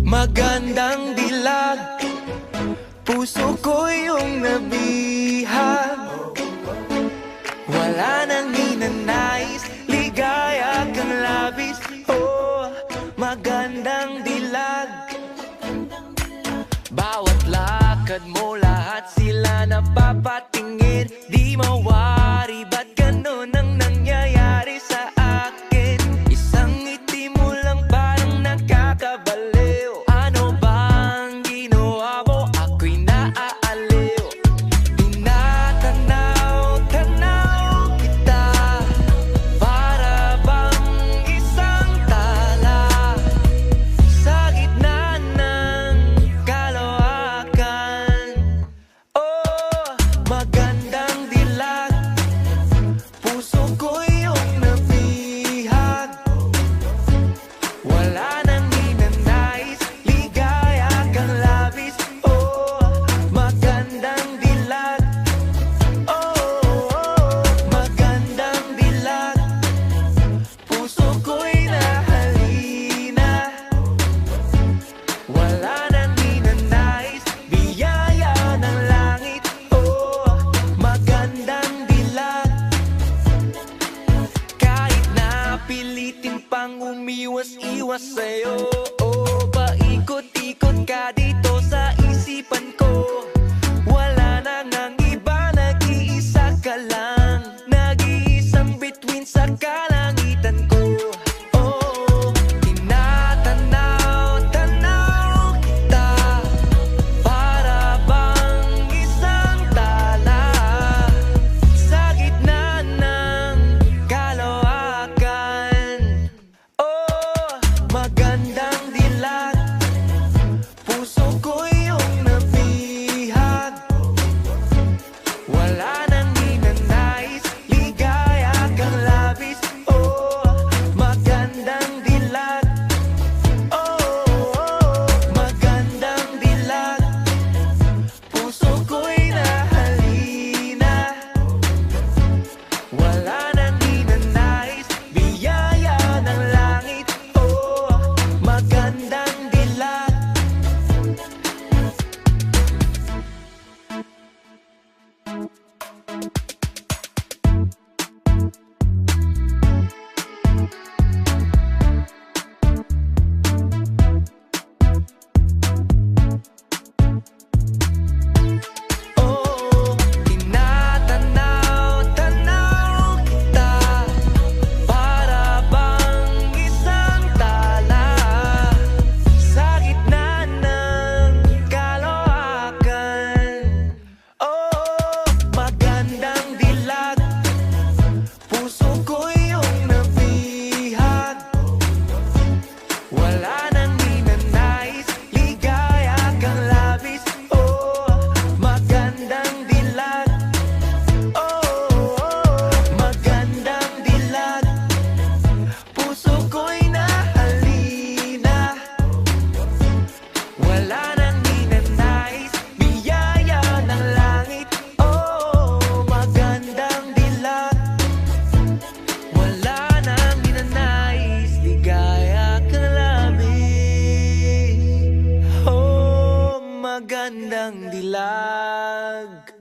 Magandang dilag, puso ko yung nabihag. Wala nang ninanais, ligaya kang labis. Oh, magandang dilag. Bawat lakad mo, lahat sila napapatingin. Di mawari, ba't ganun ang nangyayari sa akin? Isang ngiti mo lang parang nakakabaliw. Ano bang ginawa mo? Ako'y naaaliw. Tinatanaw-tanaw kita, para bang isang tala sa gitna ng kalawakan. Oh, magandang dilag, puso ko yung nabihag. Wala nang ninanais, ligaya kang labis. Oh, magandang dilag. Oh, magandang dilag, puso ko'y nahalina. Wala nang ninanais, biyaya ng langit. Oh, magandang dilag. Kahit na pilitin pang umiwas-iwas sa'yo, oh, paikot-ikot ka dito sa isipan ko. Wala na ngang iba, nag-iisa ka lang, nag-iisang bituin sa kalangitan ko. Oh, tinatanaw-tanaw kita, para bang isang tala sa gitna ng kalawakan. Oh, magandang dilag, puso ko yung nabihag. Wala nang ninanais, ligaya kang labis. Oh, magandang dilag. Oh, magandang dilag, puso ko'y nahalina. Wala nang ninanais, biyaya ng langit. Oh, magandang dilag. Oh, tinatanaw-tanaw kita, para bang isang tala sa gitna ng kalawakan. Oh, magandang dilag, puso ko yung nabihag. Wala nang ninanais, ligaya kang labis. Oh, magandang dilag. Oh, magandang dilag, puso ko'y nahalina. Wala nang ninanais, biyaya ng langit. Oh, magandang dilag. Wala nang ninanais, ligaya kang labis. Oh, magandang dilag.